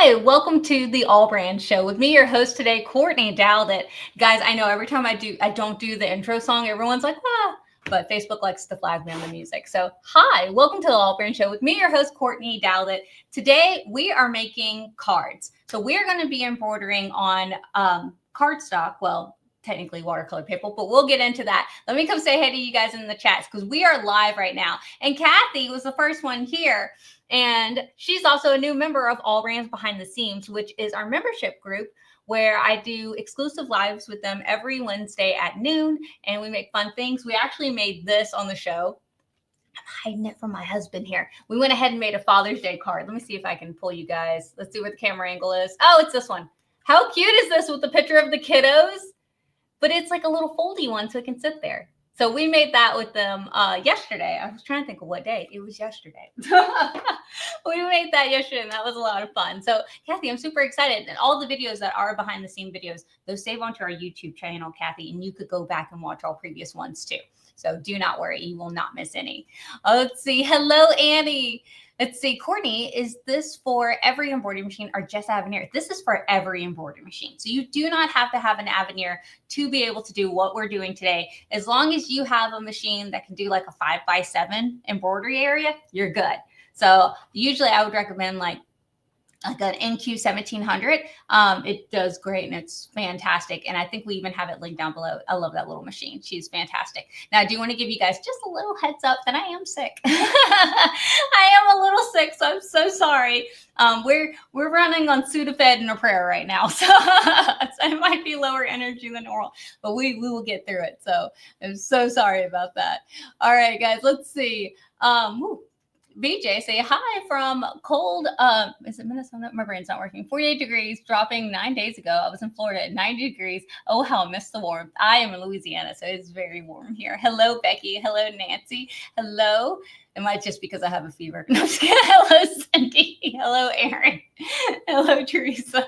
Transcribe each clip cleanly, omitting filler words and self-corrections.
Hi, welcome to the AllBrands show with me, your host today, Courtney Dowdett. Guys, I know every time I don't do the intro song, everyone's like, but Facebook likes to flag me on the music. So, hi, welcome to the AllBrands show with me, your host, Courtney Dowdett. Today, we are making cards. So, we're going to be embroidering on cardstock. Well, technically watercolor paper, but we'll get into that. Let me come say hey to you guys in the chats because we are live right now. And Kathy was the first one here. And she's also a new member of AllBrands Behind the Scenes, which is our membership group where I do exclusive lives with them every Wednesday at noon. And we make fun things. We actually made this on the show. I'm hiding it from my husband here. We went ahead and made a Father's Day card. Let me see if I can pull you guys. Let's see where the camera angle is. Oh, it's this one. How cute is this with the picture of the kiddos? But it's like a little foldy one so it can sit there. So we made that with them yesterday. I was trying to think of what day. It was yesterday. We made that yesterday, and that was a lot of fun. So, Kathy, I'm super excited. And all the videos that are behind-the-scene videos, those save onto our YouTube channel, Kathy, and you could go back and watch all previous ones, too. So do not worry. You will not miss any. Let's see. Hello, Annie. Let's see, Courtney, is this for every embroidery machine or just Avenir? This is for every embroidery machine. So you do not have to have an Avenir to be able to do what we're doing today. As long as you have a machine that can do like a 5x7 embroidery area, you're good. So usually I would recommend like an NQ 1700. It does great and it's fantastic. And I think we even have it linked down below. I love that little machine. She's fantastic. Now, I do want to give you guys just a little heads up that I am sick. I am a little sick, so I'm so sorry. We're running on Sudafed and a prayer right now. So it might be lower energy than normal, but we will get through it. So I'm so sorry about that. All right, guys, let's see. BJ say hi from cold, is it Minnesota? My brain's not working. 48 degrees, dropping 9 days ago. I was in Florida at 90 degrees. Oh, how I miss the warmth. I am in Louisiana, so it's very warm here. Hello, Becky. Hello, Nancy. Hello. It might just because I have a fever. No, I'm just kidding. Hello, Cindy. Hello, Aaron. Hello, Teresa.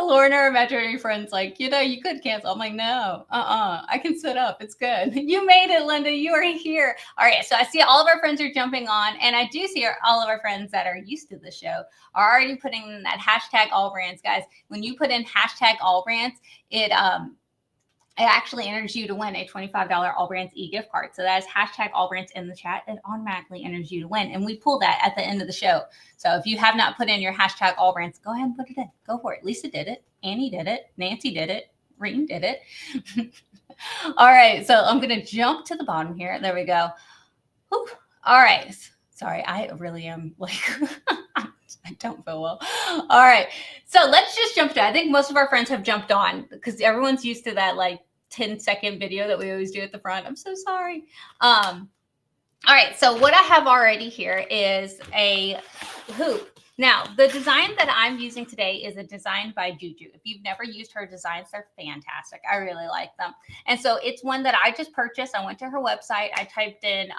Lauren, our imaginary friends, like, you could cancel. I'm like, no, I can sit up. It's good. You made it, Linda. You are here. All right. So I see all of our friends are jumping on, and I do see all of our friends that are used to the show are already putting in that hashtag AllBrands. Guys, when you put in hashtag AllBrands, it actually enters you to win a $25 AllBrands e-gift card. So that is hashtag AllBrands in the chat. It automatically enters you to win. And we pull that at the end of the show. So if you have not put in your hashtag AllBrands, go ahead and put it in. Go for it. Lisa did it. Annie did it. Nancy did it. Reem did it. All right. So I'm going to jump to the bottom here. There we go. Whew. All right. Sorry, I really am like... I don't feel well. All right. So let's just jump to it. I think most of our friends have jumped on because everyone's used to that like 10-second video that we always do at the front. I'm so sorry. All right. So what I have already here is a hoop. Now, the design that I'm using today is a design by Juju. If you've never used her designs, they're fantastic. I really like them. And so it's one that I just purchased. I went to her website. I typed in,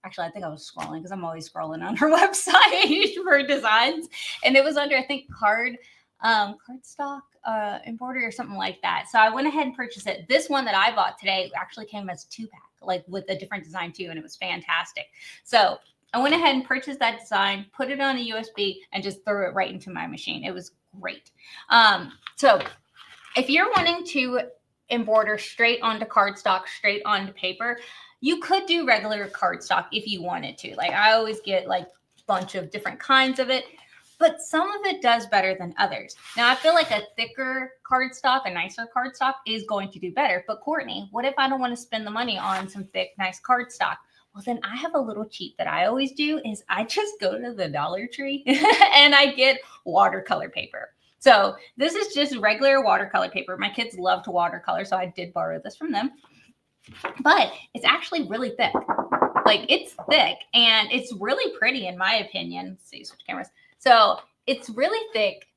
actually, I think I was scrolling because I'm always scrolling on her website for designs. And it was under, I think, Cardstock, Embroider or something like that. So I went ahead and purchased it. This one that I bought today actually came as 2-pack, like with a different design too. And it was fantastic. So I went ahead and purchased that design, put it on a USB, and just threw it right into my machine. It was great. So if you're wanting to embroider straight onto cardstock, straight onto paper, you could do regular cardstock if you wanted to. Like I always get like a bunch of different kinds of it, but some of it does better than others. Now I feel like a thicker cardstock, a nicer cardstock is going to do better. But Courtney, what if I don't want to spend the money on some thick, nice cardstock? Well, then I have a little cheat that I always do is I just go to the Dollar Tree and I get watercolor paper. So this is just regular watercolor paper. My kids love to watercolor, so I did borrow this from them. But it's actually really thick. Like it's thick and it's really pretty in my opinion. Let's see, switch cameras. So it's really thick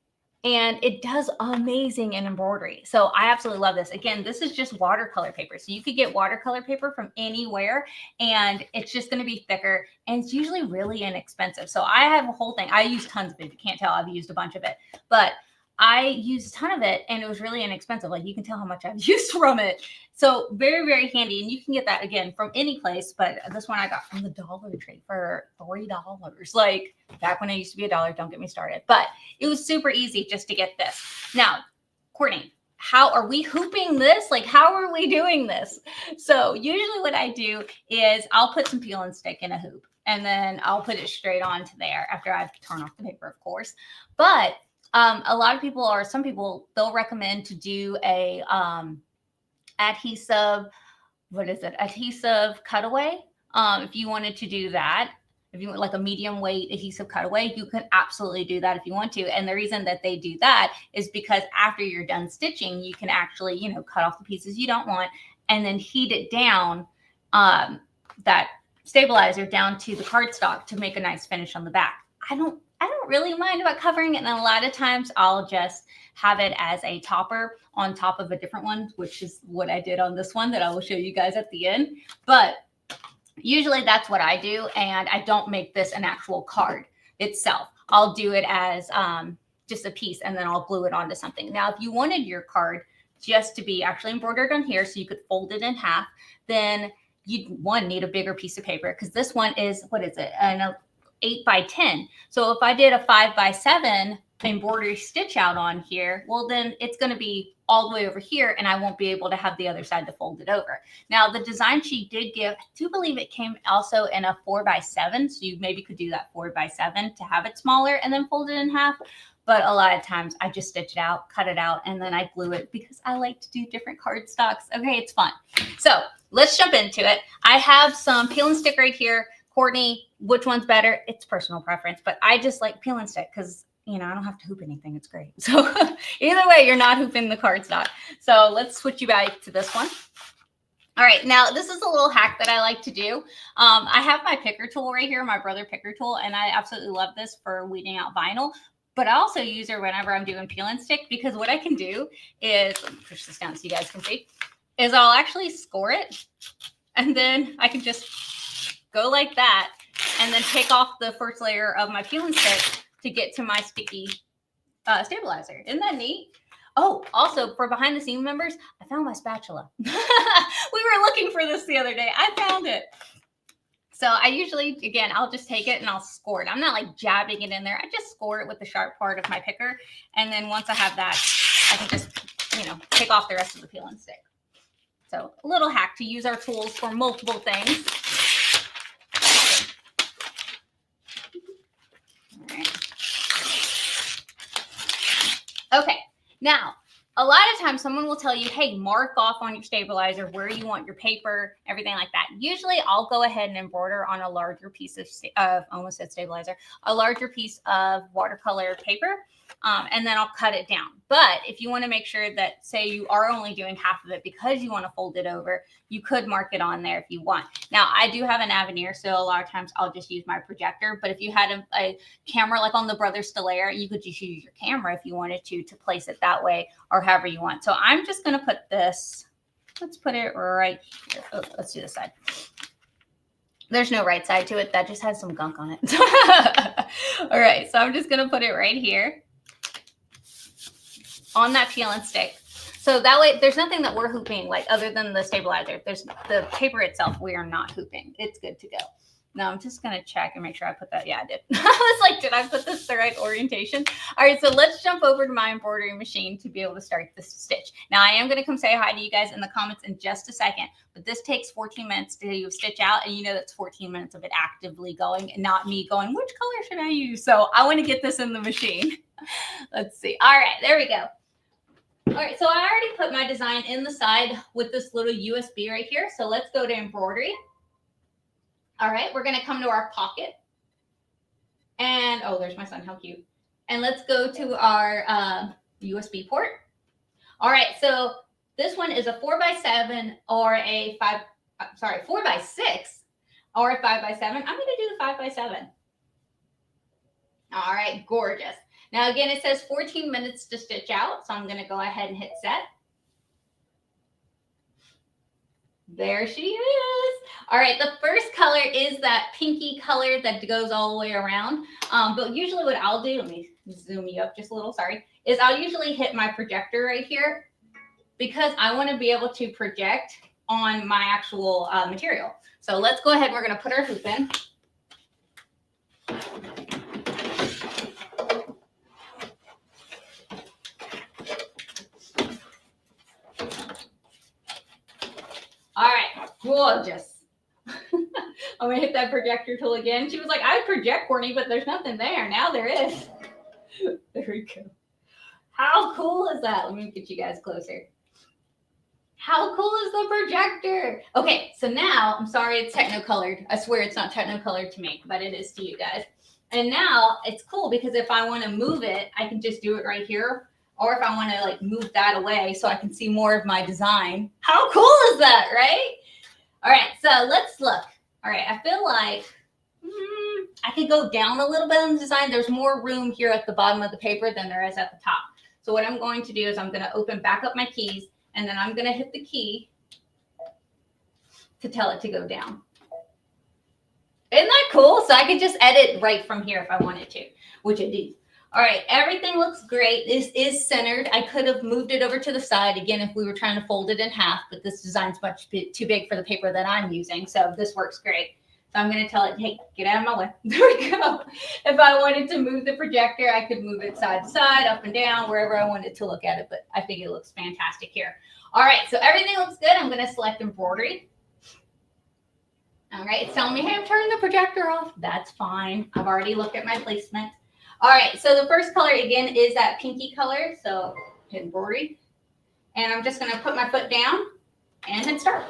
and it does amazing in embroidery. So I absolutely love this. Again, this is just watercolor paper. So you could get watercolor paper from anywhere and it's just going to be thicker and it's usually really inexpensive. So I have a whole thing. I use tons of it. If you can't tell, I've used a bunch of it. But I used a ton of it and it was really inexpensive. Like you can tell how much I've used from it. So very, very handy. And you can get that again from any place, but this one I got from the Dollar Tree for $3. Like back when it used to be $1, don't get me started. But it was super easy just to get this. Now, Courtney, how are we hooping this? Like, how are we doing this? So usually what I do is I'll put some peel and stick in a hoop and then I'll put it straight onto there after I've torn off the paper, of course. But a lot of people, or some people, they'll recommend to do a adhesive, adhesive cutaway. If you wanted to do that, if you want like a medium weight adhesive cutaway, you can absolutely do that if you want to. And the reason that they do that is because after you're done stitching, you can actually, you know, cut off the pieces you don't want and then heat it down, that stabilizer down to the cardstock to make a nice finish on the back. I don't really mind about covering it. And a lot of times I'll just have it as a topper on top of a different one, which is what I did on this one that I will show you guys at the end. But usually that's what I do. And I don't make this an actual card itself. I'll do it as just a piece and then I'll glue it onto something. Now, if you wanted your card just to be actually embroidered on here so you could fold it in half, then you'd need a bigger piece of paper because this one is, what is it? An 8 by 10. So if I did a 5 by 7 embroidery stitch out on here, well, then it's going to be all the way over here and I won't be able to have the other side to fold it over. Now, the design sheet did give, I do believe it came also in a 4 by 7. So you maybe could do that 4 by 7 to have it smaller and then fold it in half. But a lot of times I just stitch it out, cut it out, and then I glue it because I like to do different cardstocks. Okay, it's fun. So let's jump into it. I have some peel and stick right here. Courtney, which one's better? It's personal preference, but I just like peel and stick because, you know, I don't have to hoop anything. It's great. So either way, you're not hooping the cardstock. So let's switch you back to this one. All right, now this is a little hack that I like to do. I have my picker tool right here, my brother picker tool, and I absolutely love this for weeding out vinyl. But I also use her whenever I'm doing peel and stick because what I can do is, let me push this down so you guys can see, is I'll actually score it and then I can just go like that and then take off the first layer of my peel and stick to get to my sticky stabilizer. Isn't that neat? Oh, also for behind the scene members, I found my spatula. We were looking for this the other day. I found it. So I usually, again, I'll just take it and I'll score it. I'm not like jabbing it in there. I just score it with the sharp part of my picker. And then once I have that, I can just, you know, take off the rest of the peel and stick. So a little hack to use our tools for multiple things. All right. Okay, now, a lot of times someone will tell you, hey, mark off on your stabilizer where you want your paper, everything like that. Usually I'll go ahead and embroider on a larger piece of almost said stabilizer, a larger piece of watercolor paper, and then I'll cut it down. But if you want to make sure that, say you are only doing half of it because you want to fold it over, you could mark it on there if you want. Now, I do have an Avenir, so a lot of times I'll just use my projector. But if you had a camera like on the Brother Stellaire, you could just use your camera if you wanted to place it that way or however you want. So I'm just going to put this, let's put it right here. Oh, let's do this side. There's no right side to it. That just has some gunk on it. All right, so I'm just going to put it right here on that peel and stick. So that way there's nothing that we're hooping like other than the stabilizer. There's the paper itself. We are not hooping. It's good to go. Now I'm just going to check and make sure I put that. Yeah, I did. I was like, did I put this the right orientation? All right, so let's jump over to my embroidery machine to be able to start this stitch. Now I am going to come say hi to you guys in the comments in just a second, but this takes 14 minutes to stitch out. And you know, that's 14 minutes of it actively going and not me going, which color should I use? So I want to get this in the machine. Let's see. All right, there we go. All right, so I already put my design in the side with this little USB right here. So let's go to embroidery. All right, we're going to come to our pocket. And, oh, there's my son. How cute. And let's go to our USB port. All right, so this one is a 4x7 or a 4x6 or a 5x7. I'm going to do the 5x7. All right, gorgeous. Now, again, it says 14 minutes to stitch out, so I'm going to go ahead and hit set. There she is. All right, the first color is that pinky color that goes all the way around. But usually what I'll do, let me zoom you up just a little, sorry, is I'll usually hit my projector right here because I want to be able to project on my actual material. So let's go ahead. We're going to put our hoop in. All right, gorgeous. I'm gonna hit that projector tool again. She was like, I would project, Courtney, but there's nothing there. Now there is. There we go. How cool is that? Let me get you guys closer. How cool is the projector? Okay, so now, I'm sorry it's techno-colored. I swear it's not techno-colored to me, but it is to you guys. And now it's cool because if I want to move it, I can just do it right here. Or if I want to like move that away so I can see more of my design. How cool is that, right? All right, so let's look. All right, I feel like I could go down a little bit on the design. There's more room here at the bottom of the paper than there is at the top. So what I'm going to do is I'm going to open back up my keys, and then I'm going to hit the key to tell it to go down. Isn't that cool? So I could just edit right from here if I wanted to, which I did. All right, everything looks great. This is centered. I could have moved it over to the side again if we were trying to fold it in half, but this design's much too big for the paper that I'm using, so this works great. So I'm going to tell it, hey, get out of my way. There we go. If I wanted to move the projector, I could move it side to side, up and down, wherever I wanted to look at it, but I think it looks fantastic here. All right, so everything looks good. I'm going to select embroidery. All right, it's telling me, hey, I'm turning the projector off. That's fine. I've already looked at my placement. All right, so the first color, again, is that pinky color, so hit embroidery. And I'm just going to put my foot down and hit start.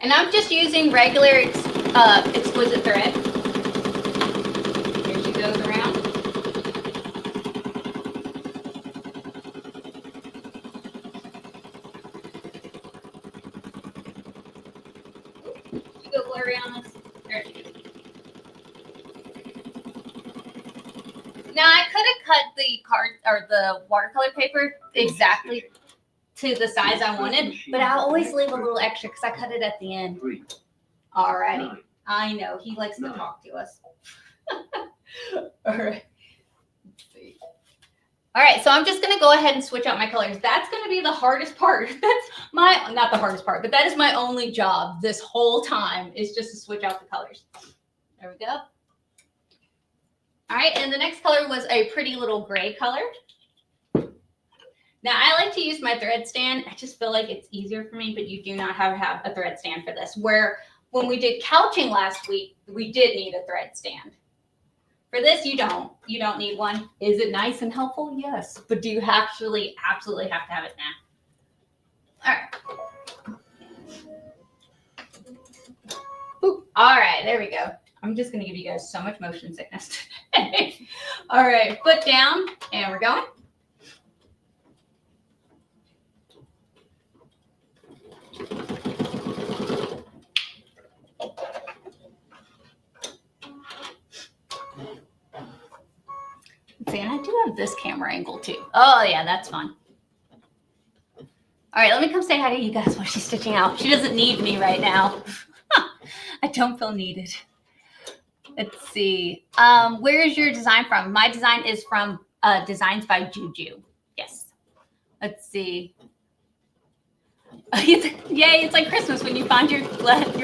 And I'm just using regular exquisite thread. Here she goes around. She go blurry on this. There she goes. Now I could have cut the card or the watercolor paper exactly to the size I wanted, but I always leave a little extra because I cut it at the end. Alrighty. I know. He likes to talk to us. All right. Let's see. All right, so I'm just going to go ahead and switch out my colors. That's going to be the hardest part. That's my, not the hardest part, but that is my only job this whole time is just to switch out the colors. There we go. All right, and the next color was a pretty little gray color. Now, I like to use my thread stand. I just feel like it's easier for me, but you do not have a thread stand for this. Where when we did couching last week, we did need a thread stand. For this, you don't. You don't need one. Is it nice and helpful? Yes. But do you actually absolutely have to have it now? All right. Boop. All right, there we go. I'm just going to give you guys so much motion sickness today. All right, foot down, and we're going. See, and I do have this camera angle too. Oh yeah, that's fun. All right, let me come say hi to you guys while she's stitching out. She doesn't need me right now. I don't feel needed. Let's see. Where is your design from? My design is from Designs by Juju. Yes. Let's see. Yay, it's like Christmas when you find your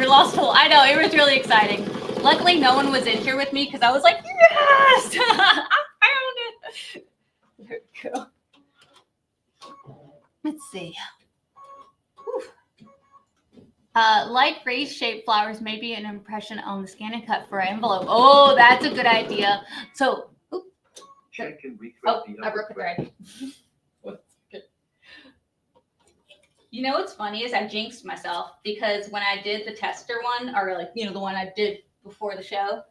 lost tool. I know, it was really exciting. Luckily, no one was in here with me because I was like, yes, I found it. There we go. Let's see. Light raised-shaped flowers may be an impression on the scan and cut for an envelope. Oh, that's a good idea. So, check and I broke a thread. You know what's funny is I jinxed myself because when I did the tester one, or like, you know, the one I did before the show,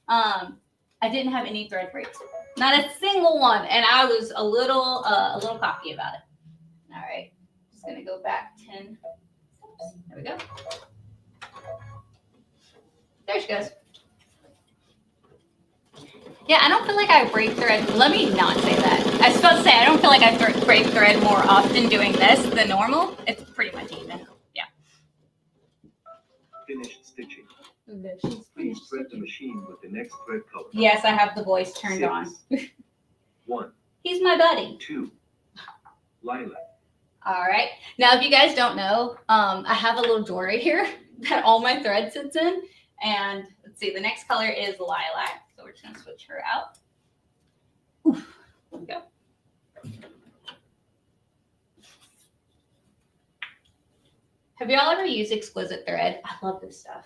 I didn't have any thread breaks. Not a single one. And I was a little cocky about it. All right. Just going to go back 10. There we go. There she goes. Yeah, I don't feel like I break thread. Let me not say that. I was supposed to say I don't feel like I break thread more often doing this than normal. It's pretty much even. Yeah. Finished stitching. Please thread the machine with the next thread color. Yes, I have the voice turned 6. on. 1, He's my buddy. 2, lilac. All right. Now, if you guys don't know, I have a little drawer right here that all my thread sits in. And let's see, the next color is lilac. So we're just going to switch her out. Oof. There we go. Have y'all ever used Exquisite Thread? I love this stuff.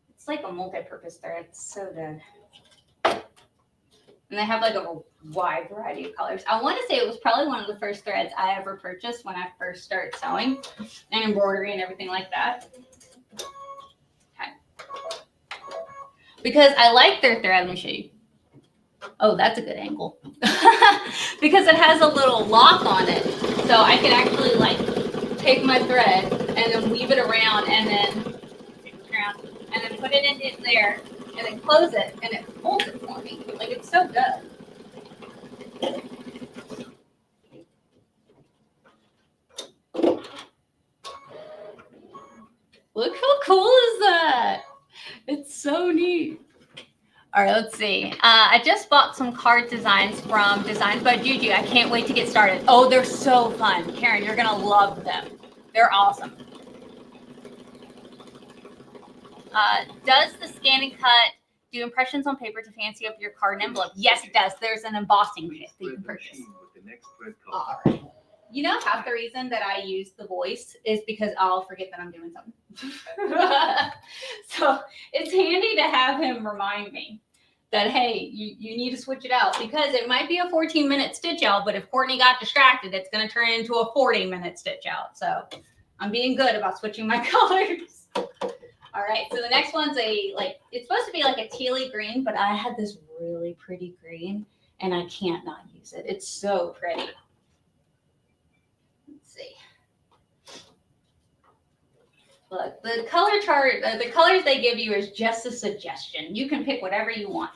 It's like a multi-purpose thread. It's so good. And they have like a wide variety of colors. I want to say it was probably one of the first threads I ever purchased when I first started sewing and embroidery and everything like that. Okay. Because I like their thread. Let me show you. Oh, that's a good angle. Because it has a little lock on it. So I can actually like take my thread and then weave it around and then put it in there and then close it and it holds it for me. Like it's so good. Look how cool is that? It's so neat. All right, let's see. I just bought some card designs from Designs by Juju. I can't wait to get started. Oh, they're so fun. Karen, you're going to love them. They're awesome. Does the scan and cut do impressions on paper to fancy up your card and envelope? Yes, it does. There's an embossing kit that you can purchase. All right. You know, half the reason that I use the voice is because I'll forget that I'm doing something. So it's handy to have him remind me that, hey, you need to switch it out, because it might be a 14-minute stitch out, but if Courtney got distracted, it's going to turn into a 40-minute stitch out. So I'm being good about switching my colors. All right, so the next one's it's supposed to be like a tealy green, but I had this really pretty green and I can't not use it. It's so pretty. Let's see. Look, the color chart, the colors they give you is just a suggestion. You can pick whatever you want.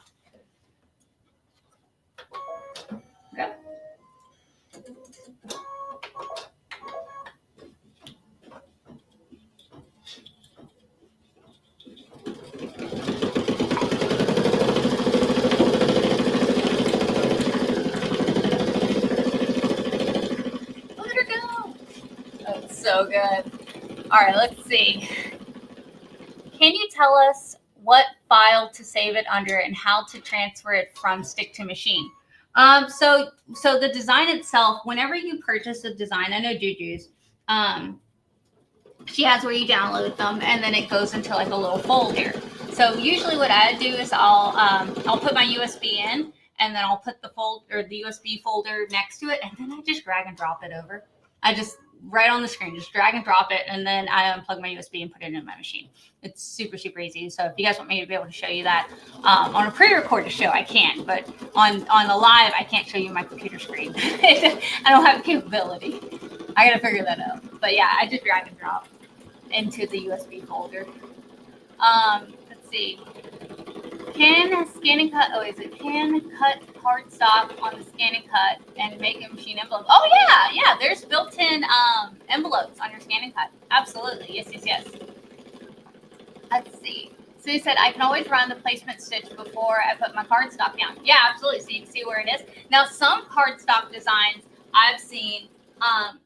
Okay. Let her go. Oh, it's so good. All right, let's see. Can you tell us what file to save it under and how to transfer it from stick to machine? So the design itself, whenever you purchase a design, I know Juju's, she has where you download them and then it goes into like a little folder. So usually what I do is I'll put my USB in and then I'll put the USB folder next to it, and then I just drag and drop it over. I just right on the screen, just drag and drop it, and then I unplug my USB and put it in my machine. It's super, super easy. So if you guys want me to be able to show you that on a pre-recorded show, I can, but on the live, I can't show you my computer screen. I don't have the capability. I got to figure that out. But yeah, I just drag and drop into the USB folder. Let's see. Can scan and cut, can cut cardstock on the scan and cut and make a machine envelope? Oh yeah, there's built-in envelopes on your scan and cut. Absolutely, yes. Let's see. So you said I can always run the placement stitch before I put my cardstock down. Yeah, absolutely, so you can see where it is. Now some cardstock designs I've seen,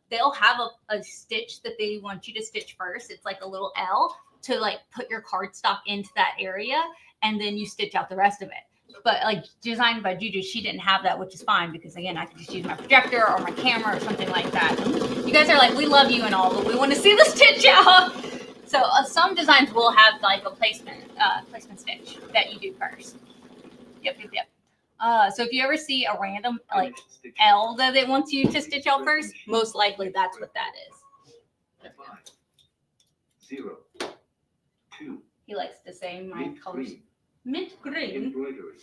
they'll have a stitch that they want you to stitch first. It's like a little L to like put your cardstock into that area, and then you stitch out the rest of it. But like Designed by Juju, she didn't have that, which is fine, because again, I can just use my projector or my camera or something like that. You guys are like, we love you and all, but we want to see the stitch out. So some designs will have like a placement stitch that you do first. Yep. So if you ever see a random like L that it wants you to stitch out first, most likely that's what that is. 5, 0, 2. He likes to say my colors. Green. Mint green. Embroidery.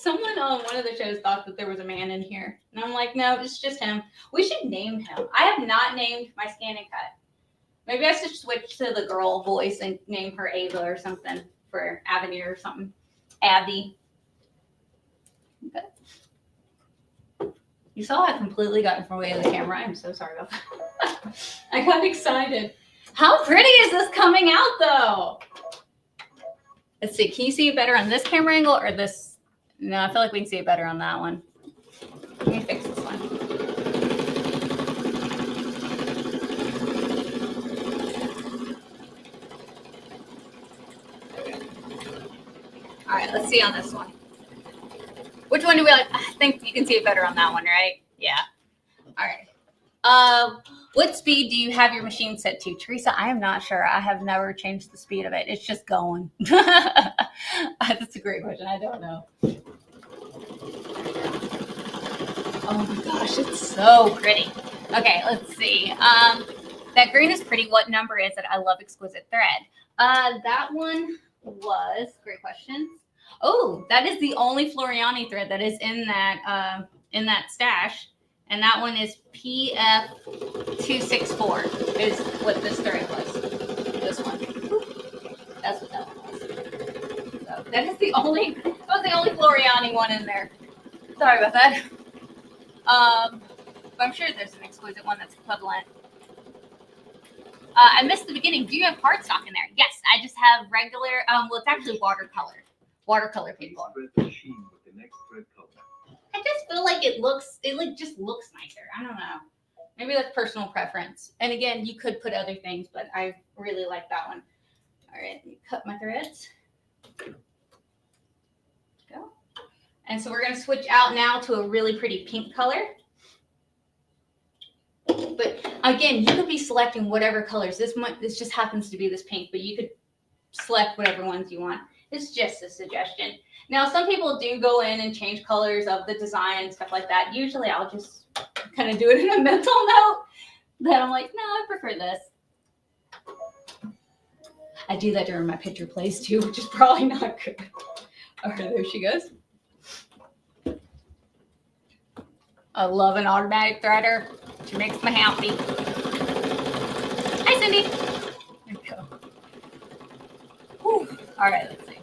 Someone on one of the shows thought that there was a man in here. And I'm like, no, it's just him. We should name him. I have not named my scan and cut. Maybe I should switch to the girl voice and name her Ava or something for Avenir or something. Abby. Okay. You saw I completely got in the way of the camera. I'm so sorry about that. I got excited. How pretty is this coming out though? Let's see. Can you see it better on this camera angle or this? No, I feel like we can see it better on that one. Let me fix this one. All right, let's see on this one. Which one do we like? I think you can see it better on that one, right? Yeah. All right. What speed do you have your machine set to? Teresa, I am not sure. I have never changed the speed of it. It's just going. That's a great question. I don't know. Oh my gosh, it's so pretty. Okay, let's see. That green is pretty. What number is it? I love exquisite thread. That one was, great question. Oh, that is the only Floriani thread that is in that stash. And that one is PF264 is what this thread was. This one. That's what that one was. So that was the only Floriani one in there. Sorry about that. But I'm sure there's an exquisite one that's equivalent. I missed the beginning. Do you have cardstock in there? Yes, I just have regular. Well, it's actually watercolor paper. Spread the machine with the next thread color. I just feel like it just looks nicer. I don't know. Maybe that's personal preference. And again, you could put other things, but I really like that one. All right, let me cut my threads. Go. And so we're going to switch out now to a really pretty pink color. But again, you could be selecting whatever colors. This just happens to be this pink, but you could select whatever ones you want. It's just a suggestion. Now, some people do go in and change colors of the design and stuff like that. Usually I'll just kind of do it in a mental note. Then I'm like, no, I prefer this. I do that during my picture plays too, which is probably not good. All right, there she goes. I love an automatic threader. She makes me happy. Hi, Cindy. There we go. Whew. All right, let's see.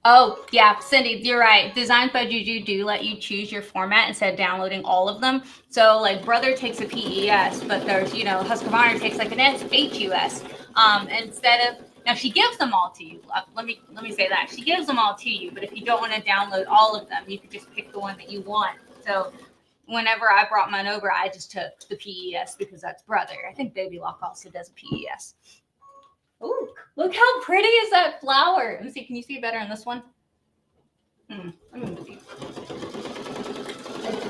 Oh, yeah, Cindy, you're right. Designs by Juju do let you choose your format instead of downloading all of them. So, like, Brother takes a PES, but there's, Husqvarna takes like an HUS. Instead of, now she gives them all to you. Let me say that. She gives them all to you, but if you don't want to download all of them, you could just pick the one that you want. So, whenever I brought mine over, I just took the PES because that's Brother. I think Baby Lock also does a PES. Ooh, look how pretty is that flower. Let me see. Can you see it better on this one? Let me move you.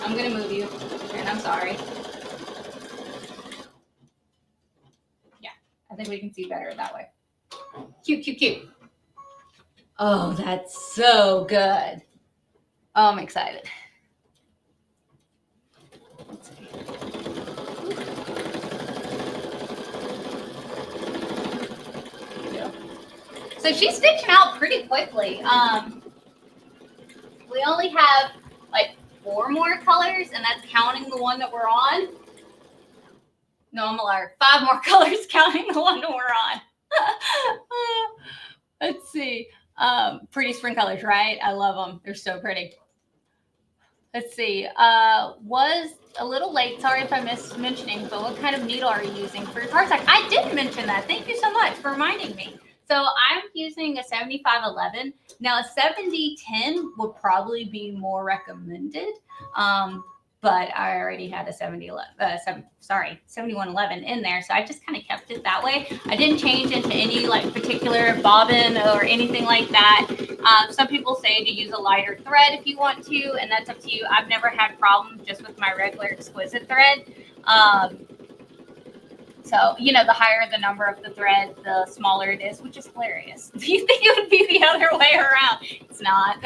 I'm going to move you, and I'm sorry. Yeah, I think we can see better that way. Cute, cute, cute. Oh, that's so good. Oh, I'm excited. Let's see. So she's stitching out pretty quickly. We only have like 4 more colors, and that's counting the one that we're on. No, I'm a liar. 5 more colors counting the one that we're on. Let's see. Pretty spring colors, right? I love them. They're so pretty. Let's see. Was a little late. Sorry if I missed mentioning, but what kind of needle are you using for your cardstock? I did mention that. Thank you so much for reminding me. So I'm using a 7511. Now a 7010 would probably be more recommended, but I already had a 7111 in there, so I just kind of kept it that way. I didn't change into any like particular bobbin or anything like that. Some people say to use a lighter thread if you want to, and that's up to you. I've never had problems just with my regular exquisite thread. So, the higher the number of the thread, the smaller it is, which is hilarious. Do you think it would be the other way around? It's not.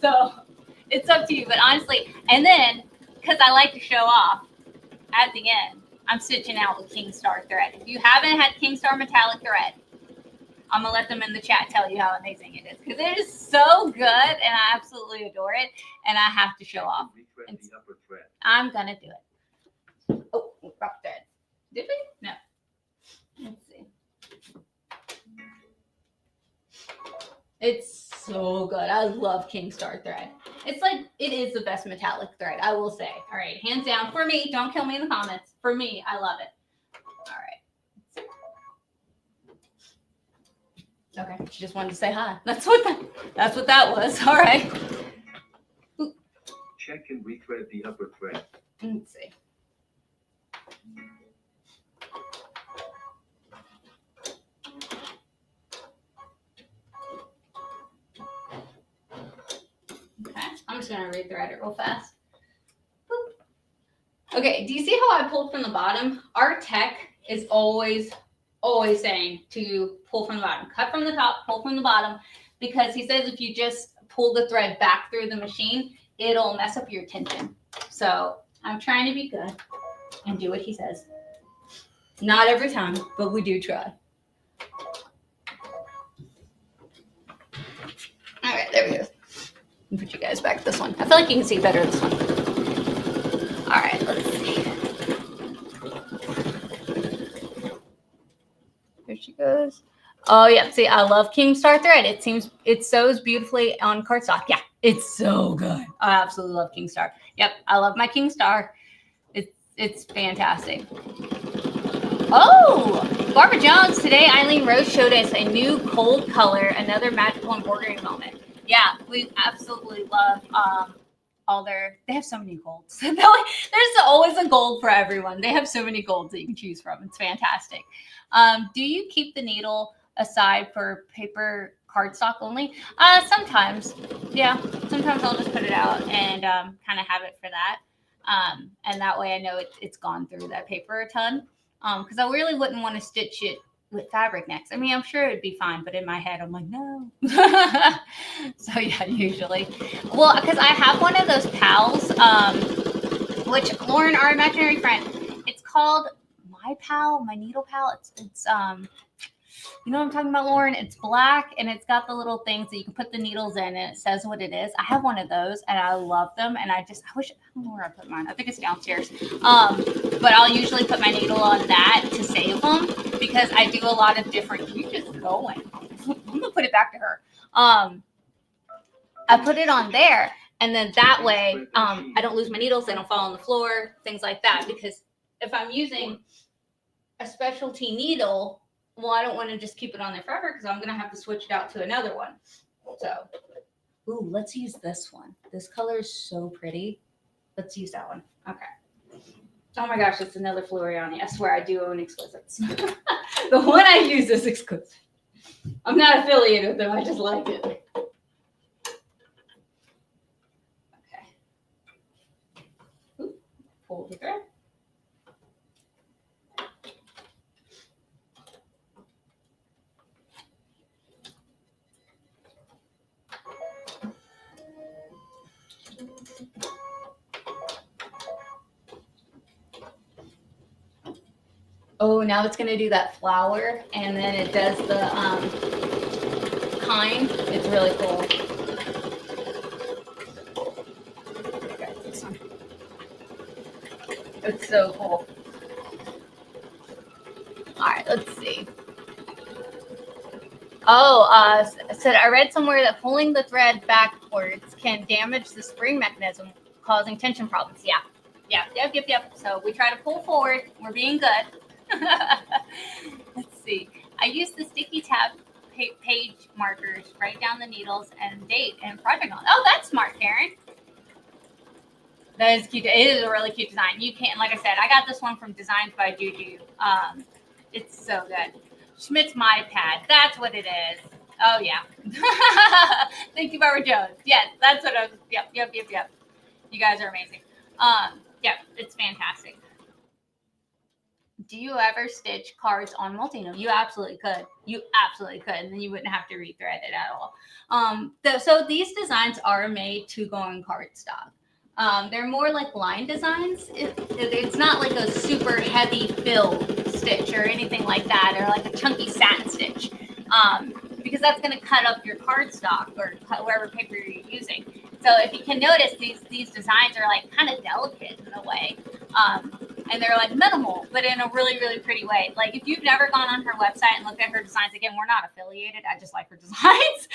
So it's up to you. But honestly, and then, because I like to show off, at the end, I'm stitching out with King Star thread. If you haven't had King Star metallic thread, I'm going to let them in the chat tell you how amazing it is. Because it is so good, and I absolutely adore it. And I have to show off. I'm going to do it. Oh, rough thread. Did we? No. Let's see. It's so good. I love King Star thread. It's like, it is the best metallic thread, I will say. All right, hands down for me. Don't kill me in the comments. For me, I love it. All right. Okay, she just wanted to say hi. That's what that was. All right. Check and rethread the upper thread. Let's see. Okay, I'm just gonna rethread it real fast. Boop. Okay, do you see how I pulled from the bottom? Our tech is always saying to pull from the bottom. Cut from the top, pull from the bottom, because he says if you just pull the thread back through the machine, it'll mess up your tension. So I'm trying to be good and do what he says. Not every time, but we do try. All right, there we go. I'll put you guys back to this one. I feel like you can see better this one. All right, let's see. There she goes. Oh yeah, see, I love King Star thread. It sews beautifully on cardstock. Yeah, it's so good. I absolutely love King Star. Yep, I love my King Star. It's fantastic. Oh, Barbara Jones, today Eileen Rose showed us a new cold color, another magical embroidery moment. Yeah, we absolutely love they have so many golds. There's always a gold for everyone. They have so many golds that you can choose from. It's fantastic. Do you keep the needle aside for paper cardstock only? Sometimes. Yeah, sometimes I'll just put it out and kind of have it for that. And that way I know it's gone through that paper a ton. Because I really wouldn't want to stitch it with fabric next. I mean, I'm sure it'd be fine, but in my head, I'm like, no. So yeah, usually. Well, because I have one of those pals, which Lauren, our imaginary friend, it's called My Pal, My Needle Pal. It's you know what I'm talking about, Lauren? It's black and it's got the little things that you can put the needles in and it says what it is. I have one of those and I love them. And I wish, I don't know where I put mine. I think it's downstairs. But I'll usually put my needle on that to save them because I do a lot of different, you just going. I'm gonna put it back to her. I put it on there and then that way I don't lose my needles. They don't fall on the floor, things like that. Because if I'm using a specialty needle, well, I don't want to just keep it on there forever because I'm going to have to switch it out to another one. So, ooh, let's use this one. This color is so pretty. Let's use that one. Okay. Oh my gosh, it's another Floriani. I swear I do own Exquisites. The one I use is Exquisite. I'm not affiliated with them. I just like it. Okay. Ooh, pull the thread. Oh, now it's going to do that flower, and then it does the kind. It's really cool. Okay, this one. It's so cool. All right, let's see. Oh, said I read somewhere that pulling the thread backwards can damage the spring mechanism, causing tension problems. Yeah. Yep. So we try to pull forward. We're being good. Let's see. I use the sticky tab page markers, write down the needles and date and project on. Oh, that's smart, Karen. That is cute. It is a really cute design. You can't, like I said, I got this one from Designs by Juju. It's so good. Schmidt's My Pad. That's what it is. Oh yeah. Thank you, Barbara Jones. Yes, that's what I was. Yep. You guys are amazing. Yep, it's fantastic. Do you ever stitch cards on multi-needle? You absolutely could. And then you wouldn't have to rethread it at all. So these designs are made to go on cardstock. They're more like line designs. It's not like a super heavy fill stitch or anything like that, or like a chunky satin stitch, because that's going to cut up your cardstock or whatever paper you're using. So if you can notice, these designs are like kind of delicate in a way. and they're like minimal, but in a really, really pretty way. Like if you've never gone on her website and looked at her designs, again, we're not affiliated. I just like her designs.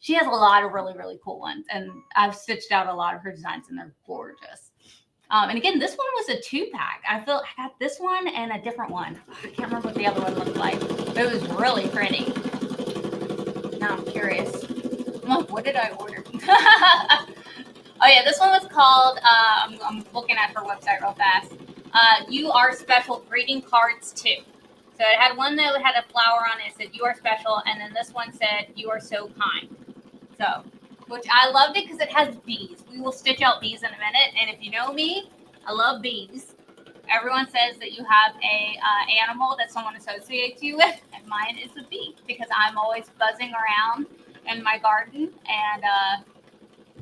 She has a lot of really, really cool ones, and I've stitched out a lot of her designs, and they're gorgeous. And again, this one was a 2-pack. I got this one and a different one. I can't remember what the other one looked like, but it was really pretty. Now I'm curious. Oh, what did I order? Oh yeah, this one was called, I'm looking at her website real fast. You Are Special Greeting Cards too. So it had one that had a flower on it, said you are special, and then this one said you are so kind. So, which I loved it because it has bees. We will stitch out bees in a minute, and if you know me, I love bees. Everyone says that you have a animal that someone associates you with, and mine is a bee because I'm always buzzing around in my garden and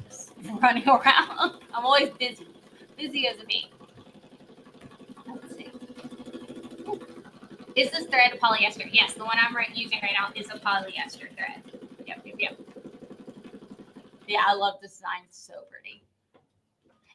just running around. I'm always busy as a bee. Let's see. Is this thread a polyester? Yes, the one I'm using right now is a polyester thread. Yep. Yeah, I love this design. It's so pretty.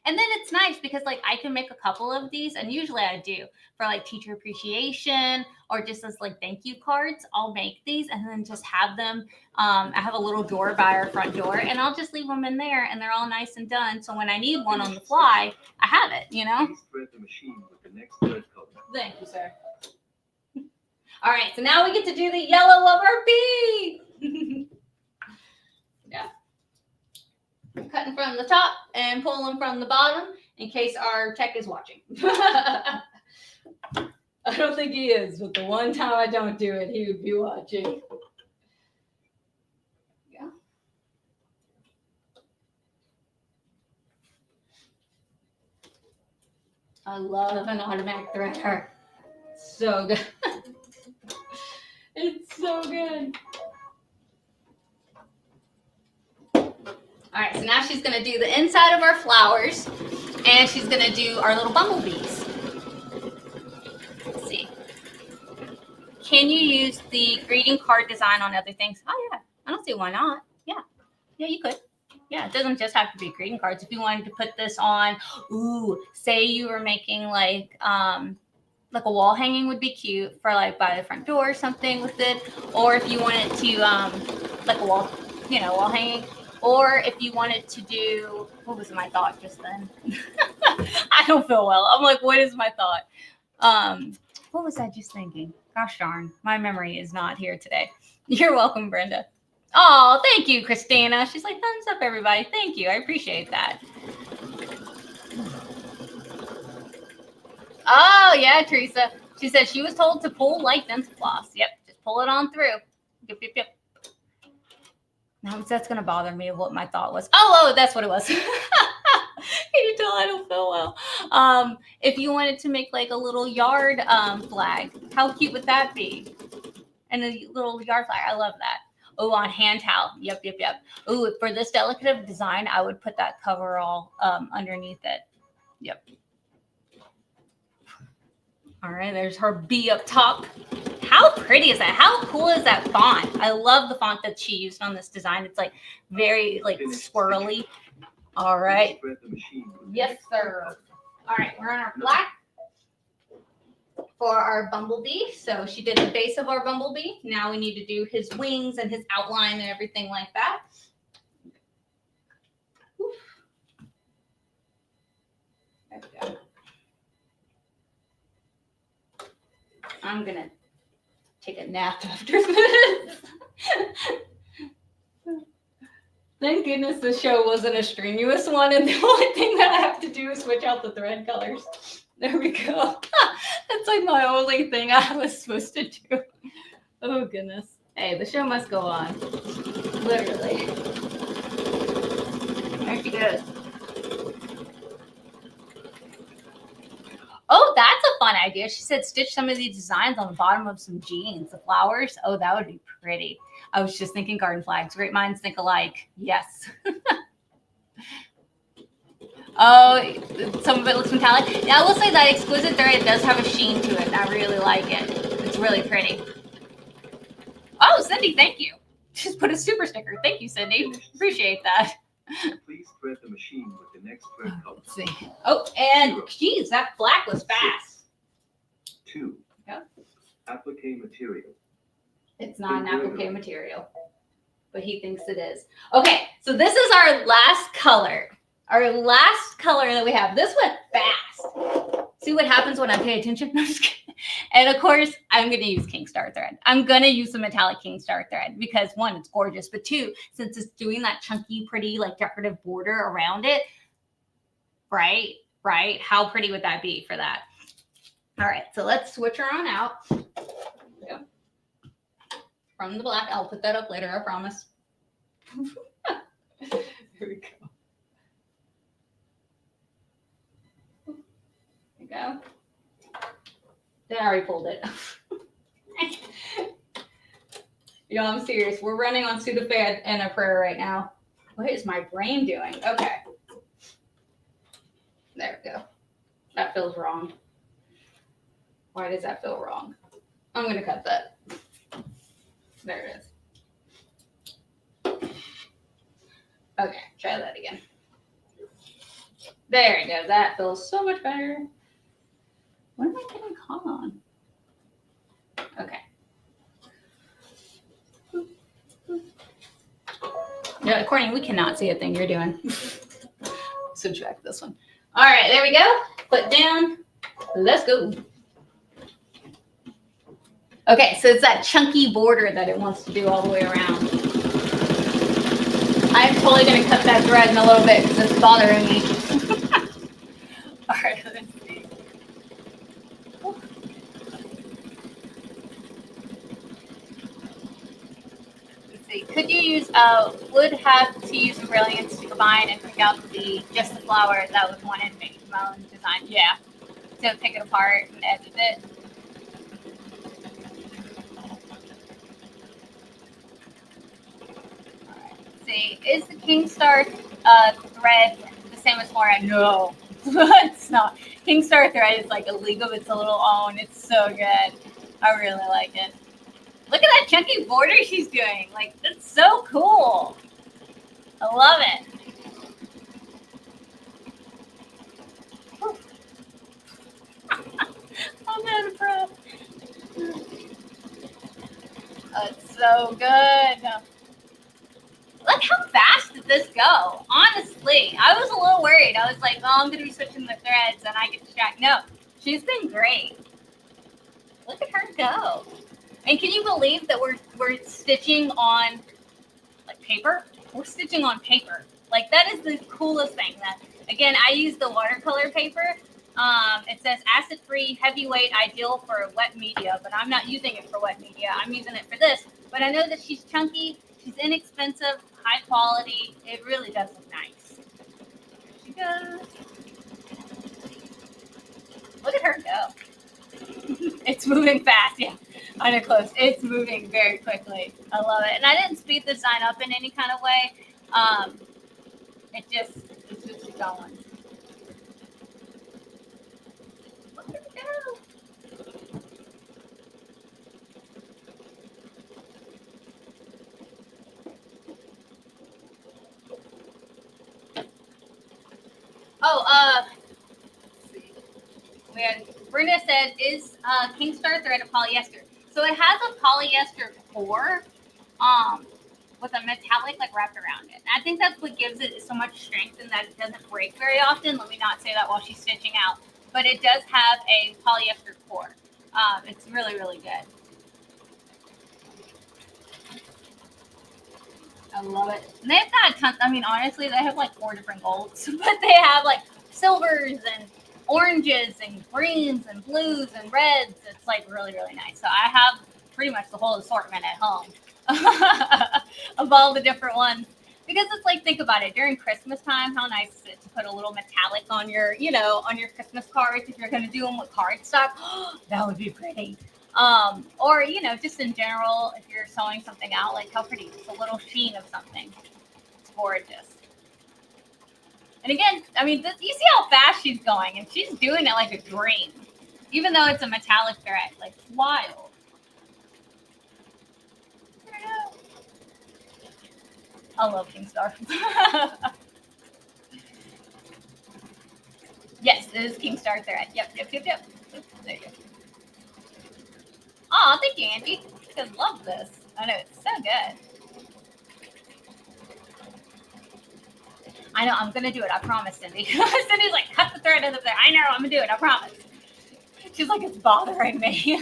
And then it's nice because like I can make a couple of these, and usually I do for like teacher appreciation or just as like thank you cards. I'll make these and then just have them. I have a little door by our front door, and I'll just leave them in there, and they're all nice and done. So when I need one on the fly, I have it. You know. Please thread the machine with the next thread color. Thank you, sir. All right, so now we get to do the yellow of our bee. Yeah. I'm cutting from the top and pulling from the bottom in case our tech is watching. I don't think he is, but the one time I don't do it, he would be watching. Yeah. I love an automatic threader. So good. It's so good. All right, so now she's gonna do the inside of our flowers, and she's gonna do our little bumblebees. Let's see. Can you use the greeting card design on other things? Oh yeah, I don't see why not. Yeah, you could. Yeah, it doesn't just have to be greeting cards. If you wanted to put this on, say you were making like a wall hanging would be cute for like by the front door or something with it, or if you wanted to like a wall, wall hanging. Or if you wanted to do, what was my thought just then? I don't feel well. I'm like, what is my thought? What was I just thinking? Gosh darn, my memory is not here today. You're welcome, Brenda. Oh, thank you, Christina. She's like, thumbs up, everybody. Thank you. I appreciate that. Oh, yeah, Teresa. She said she was told to pull like dental floss. Yep, just pull it on through. Yep. Now that's going to bother me what my thought was. Oh, that's what it was. Can you tell I don't feel well? If you wanted to make like a little yard flag, how cute would that be? And a little yard flag. I love that. Oh, on hand towel. Yep. Oh, for this delicate design, I would put that coverall underneath it. Yep. All right, there's her bee up top. How pretty is that? How cool is that font? I love the font that she used on this design. It's like very like swirly. All right. Yes, sir. All right, we're on our black for our bumblebee. So she did the base of our bumblebee. Now we need to do his wings and his outline and everything like that. Oof. There we go. I'm going to take a nap after this. Thank goodness the show wasn't a strenuous one, and the only thing that I have to do is switch out the thread colors. There we go. That's like my only thing I was supposed to do. Oh, goodness. Hey, the show must go on. Literally. There she goes. Oh, that's a fun idea. She said stitch some of these designs on the bottom of some jeans, the flowers. Oh, that would be pretty. I was just thinking garden flags. Great minds think alike. Yes. Oh, some of it looks metallic. Yeah, I will say that exquisite thread does have a sheen to it. I really like it. It's really pretty. Oh, Cindy, thank you. Just put a super sticker. Thank you, Cindy. Appreciate that. Please thread the machine with the next thread color. Let's see. Oh, and geez, that black was fast. 2. Yep. Applique material. It's not an applique material, but he thinks it is. Okay, so this is our last color. Our last color that we have. This went fast. See what happens when I pay attention? No, I'm just kidding. And of course, I'm going to use King Star thread. I'm going to use the metallic King Star thread because one, it's gorgeous, but two, since it's doing that chunky, pretty, like decorative border around it, right? How pretty would that be for that? All right, so let's switch her on out. Yeah. From the black. I'll put that up later, I promise. Here we go. There we go. Then I already pulled it. You know, I'm serious. We're running on Sudafed and a prayer right now. What is my brain doing? Okay. There we go. That feels wrong. Why does that feel wrong? I'm going to cut that. There it is. Okay, try that again. There it goes. That feels so much better. What am I getting caught on? Okay. Yeah, Courtney, we cannot see a thing you're doing. Subtract this one. All right, there we go. Put down. Let's go. Okay, so it's that chunky border that it wants to do all the way around. I'm totally going to cut that thread in a little bit because it's bothering me. All right, let's see. Let's see. Could you use, would have to use some brilliance to combine and pick out just the flower that was wanted to make my own design? Yeah. To pick it apart and edit it. See, is the King Star thread the same as Flora? No, it's not. King Star thread is like a league of its little own. It's so good. I really like it. Look at that chunky border she's doing. Like, it's so cool. I love it. I'm out of breath. Oh, it's so good. Look how fast did this go? Honestly, I was a little worried. I was like, oh, I'm going to be switching the threads and I get distracted. No, she's been great. Look at her go. And can you believe that we're stitching on like paper? We're stitching on paper. Like that is the coolest thing. That again, I use the watercolor paper. It says acid-free, heavyweight, ideal for wet media, but I'm not using it for wet media. I'm using it for this. But I know that she's chunky. She's inexpensive, high quality. It really does look nice. There she goes. Look at her go. It's moving fast. Yeah, I know close. It's moving very quickly. I love it. And I didn't speed the sign up in any kind of way. It's just going. Look at her go. Oh, we had Brenda said, is King Star thread a polyester? So it has a polyester core, with a metallic like wrapped around it. And I think that's what gives it so much strength and that it doesn't break very often. Let me not say that while she's stitching out, but it does have a polyester core. It's really, really good. I love it. And they've got tons. I mean, honestly, they have like 4 different golds, but they have like silvers and oranges and greens and blues and reds. It's like really, really nice. So I have pretty much the whole assortment at home of all the different ones. Because it's like, think about it, during Christmas time, how nice is it to put a little metallic on your, on your Christmas cards if you're going to do them with cardstock. That would be pretty. Or, just in general, if you're sewing something out, like how pretty, just a little sheen of something. It's gorgeous. And again, I mean, you see how fast she's going, and she's doing it like a dream, even though it's a metallic thread, like wild. I love Kingstar. Yes, it is Kingstar thread. Yep. There you go. Oh, thank you, Angie. I love this. I know, it's so good. I know, I'm going to do it. I promise, Cindy. Cindy's like, cut the thread out of there. I know, I'm going to do it. I promise. She's like, it's bothering me.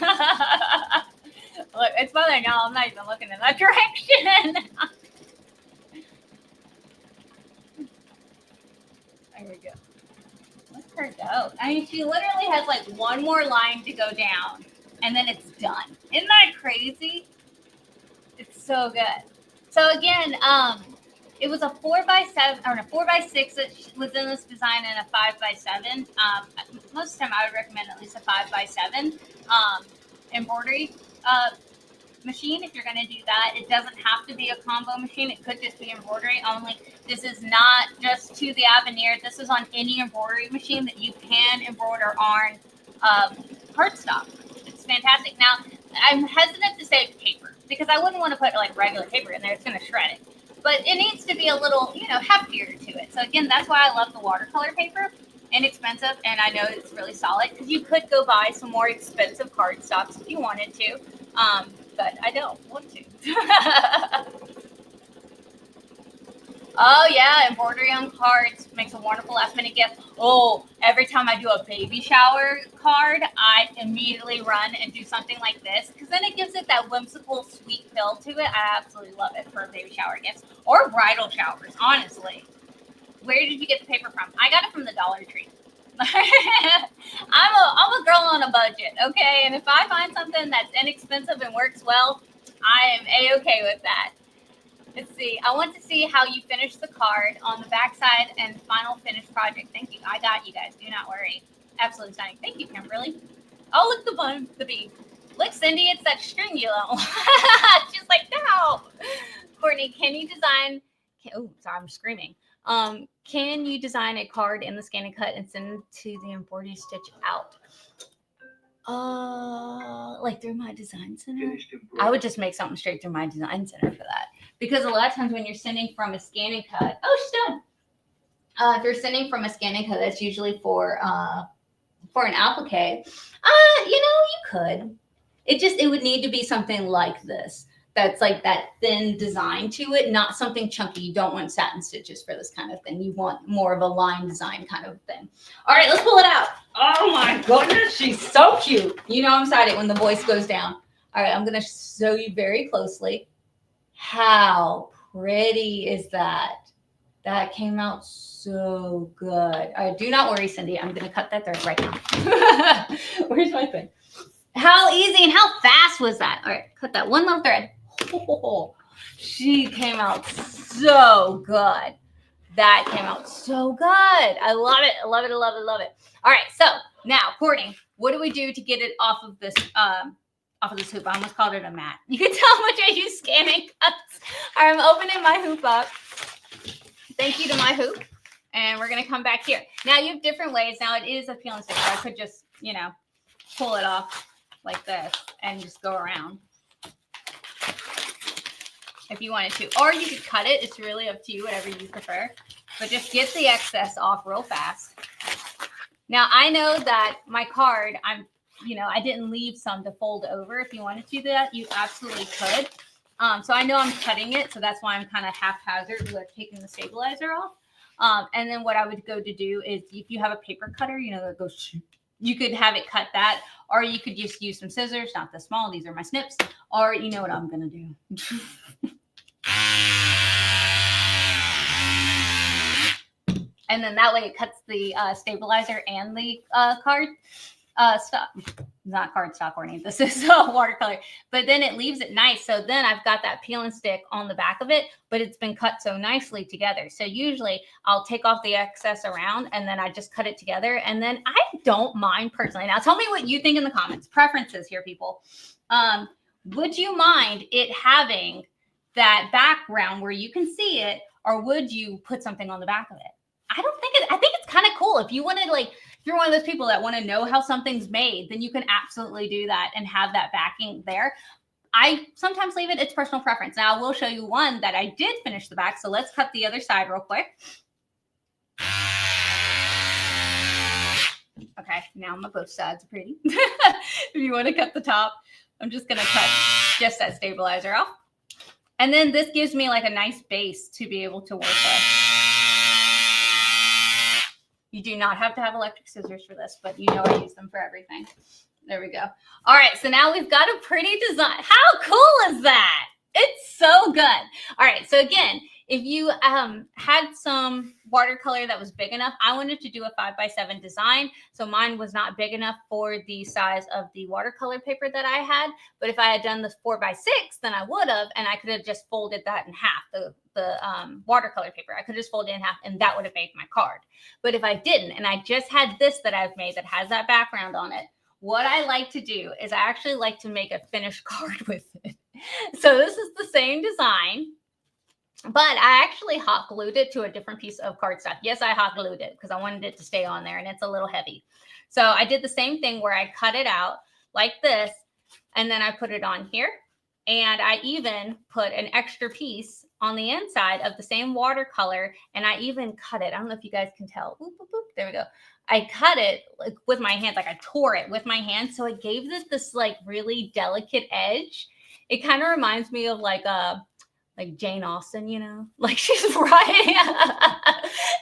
Look, it's bothering now. I'm not even looking in that direction. There we go. Let her go. I mean, she literally has like one more line to go down, and then it's done. Isn't that crazy? It's so good. So again, it was a 4x7 or a 4x6 that was in this design and a 5x7. Most of the time, I would recommend at least a 5x7 embroidery machine if you're going to do that. It doesn't have to be a combo machine. It could just be embroidery only. This is not just to the Avenir. This is on any embroidery machine that you can embroider on cardstock. It's fantastic. Now, I'm hesitant to say paper because I wouldn't want to put like regular paper in there. It's going to shred it. But it needs to be a little, heftier to it. So again, that's why I love the watercolor paper. Inexpensive, and I know it's really solid because you could go buy some more expensive cardstocks if you wanted to. But I don't want to. Oh yeah, embroidery on cards makes a wonderful last minute gift. Oh, every time I do a baby shower card, I immediately run and do something like this because then it gives it that whimsical sweet feel to it. I absolutely love it for baby shower gifts or bridal showers, honestly. Where did you get the paper from? I got it from the Dollar Tree. I'm a girl on a budget, okay? And if I find something that's inexpensive and works well, I am A-okay with that. Let's see. I want to see how you finish the card on the backside and final finished project. Thank you. I got you guys. Do not worry. Absolutely stunning. Thank you, Kimberly. Oh, look, the bun, the bee. Look, Cindy, it's that string you know. She's like, no. Courtney, can you design? Oh, sorry, I'm screaming. Can you design a card in the scan and cut and send it to the embroidery stitch out? Like through my design center? I would just make something straight through my design center for that. Because a lot of times when you're sending from a scan and cut, oh, she's done. If you're sending from a scan and cut, that's usually for an applique. You could. It would need to be something like this. That's like that thin design to it, not something chunky. You don't want satin stitches for this kind of thing. You want more of a line design kind of thing. All right, let's pull it out. Oh my goodness, she's so cute. You know I'm excited when the voice goes down. All right, I'm going to show you very closely. How pretty is that? That came out so good. All right, do not worry, Cindy. I'm going to cut that thread right now. Where's my thing? How easy and how fast was that? All right, cut that one little thread. Oh, she came out so good. That came out so good. I love it. I love it. I love it. I love it. All right, so now, Courtney, what do we do to get it off of this hoop? I almost called it a mat. You can tell how much I use scanning cuts. All right, I'm opening my hoop up. Thank you to my hoop. And we're going to come back here. Now, you have different ways. Now, it is a peel and stick, so I could just, pull it off like this and just go around if you wanted to. Or you could cut it. It's really up to you, whatever you prefer. But just get the excess off real fast. Now, I know that my card, I didn't leave some to fold over. If you wanted to do that, you absolutely could. So I know I'm cutting it, so that's why I'm kind of haphazard with taking the stabilizer off. And then what I would go to do is if you have a paper cutter, that goes, you could have it cut that, or you could just use some scissors, not the small, these are my snips, or you know what I'm going to do. And then that way it cuts the stabilizer and the card stock. Not cardstock or anything. This is watercolor. But then it leaves it nice. So then I've got that peel and stick on the back of it, but it's been cut so nicely together. So usually I'll take off the excess around and then I just cut it together. And then I don't mind personally. Now tell me what you think in the comments. Preferences here, people. Would you mind it having that background where you can see it, or would you put something on the back of it? I think it's kind of cool. If you want to if you're one of those people that want to know how something's made, then you can absolutely do that and have that backing there. I sometimes leave it. It's personal preference. Now I will show you one that I did finish the back. So let's cut the other side real quick. Okay, now my both sides are pretty. If you want to cut the top, I'm just going to cut just that stabilizer off. And then this gives me like a nice base to be able to work with. You do not have to have electric scissors for this, but you know I use them for everything. There we go. All right, so now we've got a pretty design. How cool is that? It's so good. All right, so again, if you had some watercolor that was big enough, I wanted to do a 5x7 design. So mine was not big enough for the size of the watercolor paper that I had. But if I had done this 4x6, then I would have, and I could have just folded that in half, the watercolor paper. I could just fold it in half, and that would have made my card. But if I didn't, and I just had this that I've made that has that background on it, what I like to do is I actually like to make a finished card with it. So this is the same design, but I actually hot glued it to a different piece of cardstock. Yes, I hot glued it because I wanted it to stay on there, and it's a little heavy. So I did the same thing where I cut it out like this, and then I put it on here. And I even put an extra piece on the inside of the same watercolor, and I even cut it. I don't know if you guys can tell. Boop, boop, boop. There we go. I cut it like with my hands, like I tore it with my hands. So it gave this like really delicate edge. It kind of reminds me of like Jane Austen, you know, like she's writing,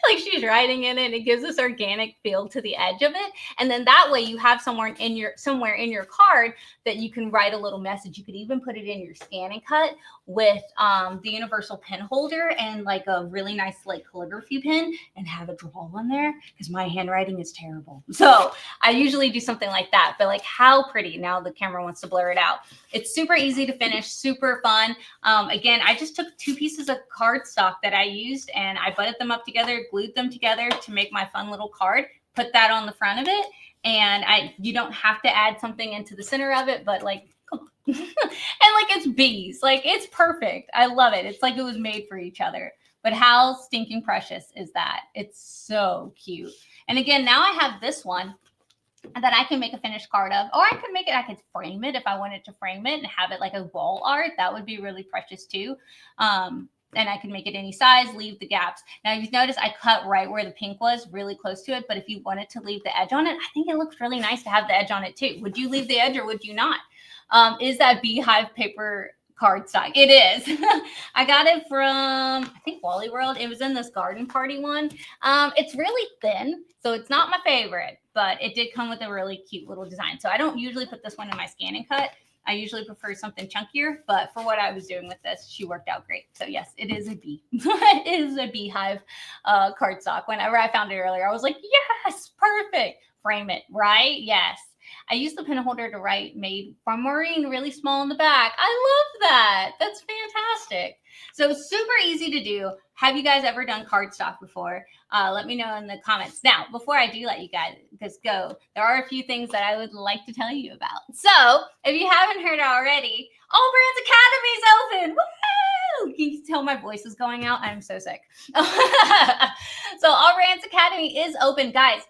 like she's writing in it, and it gives this organic feel to the edge of it. And then that way you have somewhere in your card that you can write a little message. You could even put it in your scan and cut with the universal pen holder and like a really nice like calligraphy pen, and have a draw on there because my handwriting is terrible. So I usually do something like that, but like how pretty. Now the camera wants to blur it out. It's super easy to finish, super fun. Again, I just took 2 pieces of cardstock that I used, and I butted them up together, glued them together to make my fun little card, put that on the front of it. And you don't have to add something into the center of it, but like, and like it's bees, like it's perfect. I love it. It's like it was made for each other. But how stinking precious is that? It's so cute. And again, now I have this one that I can make a finished card of, or I could frame it if I wanted to frame it and have it like a wall art. That would be really precious too. And I can make it any size, leave the gaps. Now you've noticed I cut right where the pink was, really close to it. But if you wanted to leave the edge on it, I think it looks really nice to have the edge on it too. Would you leave the edge or would you not? Is that beehive paper cardstock? It is. I got it from, I think, Wally World. It was in this garden party one. It's really thin, so it's not my favorite, but it did come with a really cute little design. So I don't usually put this one in my scan and cut. I usually prefer something chunkier, but for what I was doing with this, she worked out great. So yes, it is a bee. It is a beehive cardstock. Whenever I found it earlier, I was like, yes, perfect. Frame it, right? Yes. I used the pen holder to write "Made from Maureen" really small in the back. I love that. That's fantastic. So super easy to do. Have you guys ever done cardstock before? Let me know in the comments. Now, before I do let you guys go, there are a few things that I would like to tell you about. So if you haven't heard already, AllBrands Academy is open. Woo! Can you tell my voice is going out? I'm so sick. So AllBrands Academy is open, guys.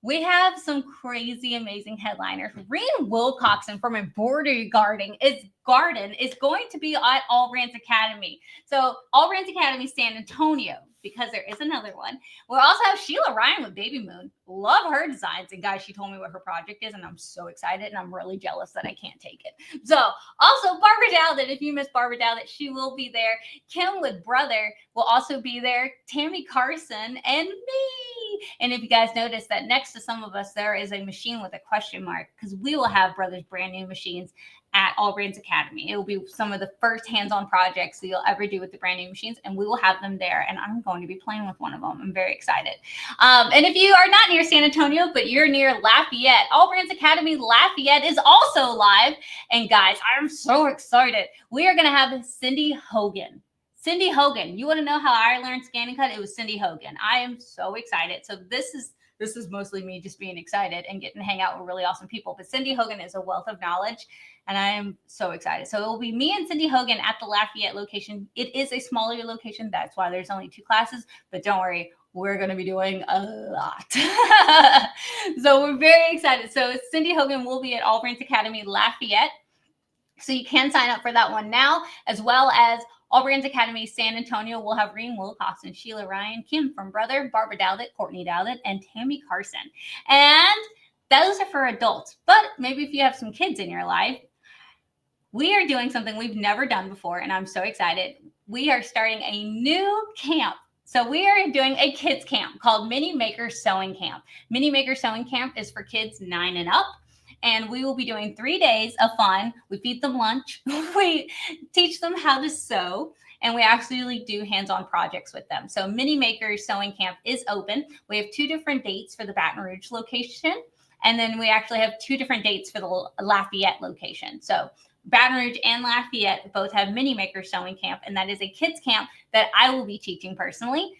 We have some crazy, amazing headliners. Reen Wilcoxon from Embroider Garden is going to be at AllBrands Academy. So AllBrands Academy San Antonio, because there is another one. We'll also have Sheila Ryan with Baby Moon. Love her designs. And guys, she told me what her project is, and I'm so excited, and I'm really jealous that I can't take it. So also Barbara Dowdett, if you miss Barbara Dowdett, she will be there. Kim with Brother will also be there. Tammy Carson and me. And if you guys notice that next to some of us, there is a machine with a question mark, because we will have Brother's brand new machines at AllBrands Academy. It will be some of the first hands-on projects that you'll ever do with the brand new machines, and we will have them there. And I'm going to be playing with one of them. I'm very excited. And if you are not near San Antonio, but you're near Lafayette, AllBrands Academy Lafayette is also live. And guys, I'm so excited. We are going to have Cindy Hogan. Cindy Hogan. You want to know how I learned scan and cut? It was Cindy Hogan. I am so excited. So this is mostly me just being excited and getting to hang out with really awesome people. But Cindy Hogan is a wealth of knowledge, and I am so excited. So it will be me and Cindy Hogan at the Lafayette location. It is a smaller location. That's why there's only 2 classes. But don't worry, we're going to be doing a lot. So we're very excited. So Cindy Hogan will be at AllBrands Academy Lafayette. So you can sign up for that one now, as well as All Brands Academy San Antonio will have Reem Wilcoxon, Sheila Ryan, Kim from Brother, Barbara Dowdett, Courtney Dowdett, and Tammy Carson. And those are for adults. But maybe if you have some kids in your life, we are doing something we've never done before, and I'm so excited. We are starting a new camp. So we are doing a kids camp called Mini Maker Sewing Camp. Mini Maker Sewing Camp is for kids 9 and up. And we will be doing 3 days of fun. We feed them lunch. We teach them how to sew. And we actually do hands-on projects with them. So Mini Maker Sewing Camp is open. We have 2 different dates for the Baton Rouge location. And then we actually have 2 different dates for the Lafayette location. So Baton Rouge and Lafayette both have Mini Maker Sewing Camp, and that is a kids camp that I will be teaching personally.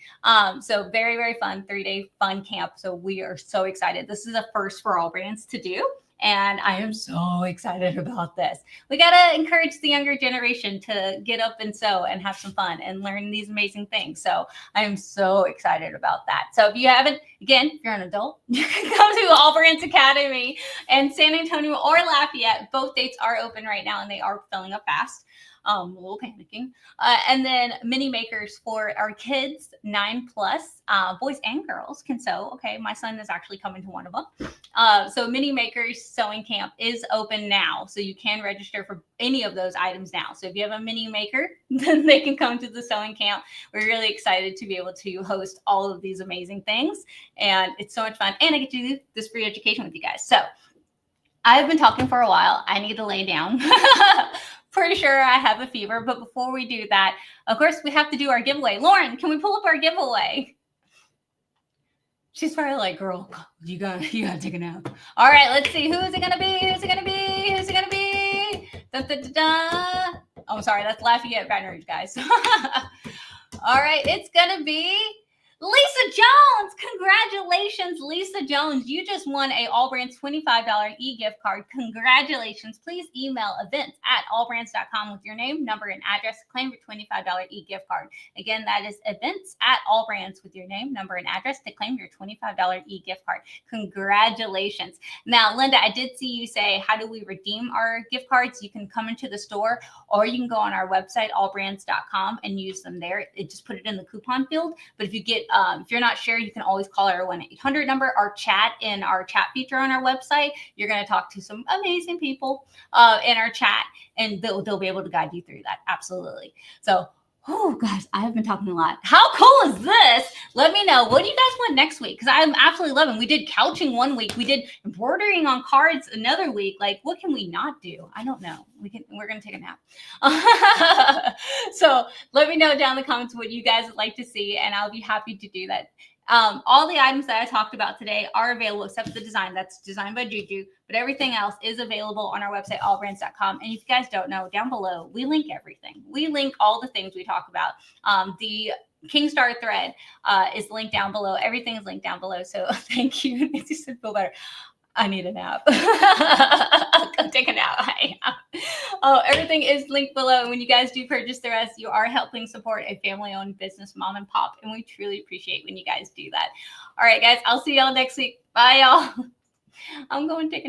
So very, very fun 3-day fun camp. So we are so excited. This is a first for All Brands to do. And I am so excited about this. We got to encourage the younger generation to get up and sew and have some fun and learn these amazing things. So I am so excited about that. So if you haven't, again, if you're an adult, you can come to All Brands Academy in San Antonio or Lafayette. Both dates are open right now and they are filling up fast. A little panicking. And then mini makers for our kids 9+, boys and girls can sew. Okay, my son is actually coming to one of them. So mini makers sewing camp is open now. So you can register for any of those items now. So if you have a mini maker, then they can come to the sewing camp. We're really excited to be able to host all of these amazing things. And it's so much fun. And I get to do this free education with you guys. So I've been talking for a while. I need to lay down. Pretty sure I have a fever, but before we do that, of course, we have to do our giveaway. Lauren, can we pull up our giveaway? She's probably like, girl, you gotta take a nap. All right, let's see. Who's it gonna be? Who's it gonna be? Who's it gonna be? Da, da, da, da. Oh, sorry, that's Lafayette Baton Rouge, guys. All right, it's gonna be Lisa Jones. Congratulations, Lisa Jones. You just won a AllBrands $25 e-gift card. Congratulations. Please email events@allbrands.com with your name, number, and address to claim your $25 e-gift card. Again, that is events@allbrands with your name, number, and address to claim your $25 e-gift card. Congratulations. Now, Linda, I did see you say, how do we redeem our gift cards? You can come into the store or you can go on our website, allbrands.com, and use them there. Just put it in the coupon field. But if you get if you're not sure, you can always call our 1-800 number, our chat in our chat feature on our website. You're going to talk to some amazing people in our chat, and they'll be able to guide you through that. Absolutely. So, oh, guys, I have been talking a lot. How cool is this? Let me know. What do you guys want next week? Because I'm absolutely loving. We did couching one week. We did embroidering on cards another week. Like, what can we not do? I don't know. We're going to take a nap. So let me know down in the comments what you guys would like to see, and I'll be happy to do that. All the items that I talked about today are available except for the design. That's designed by Juju, but everything else is available on our website, allbrands.com. And if you guys don't know, down below, we link everything. We link all the things we talk about. The Kingstar thread is linked down below. Everything is linked down below. So thank you. It just feel better. I need a nap. Come take a nap. Everything is linked below. And when you guys do purchase the rest, you are helping support a family-owned business, mom and pop. And we truly appreciate when you guys do that. All right, guys, I'll see y'all next week. Bye, y'all. I'm going to take a nap.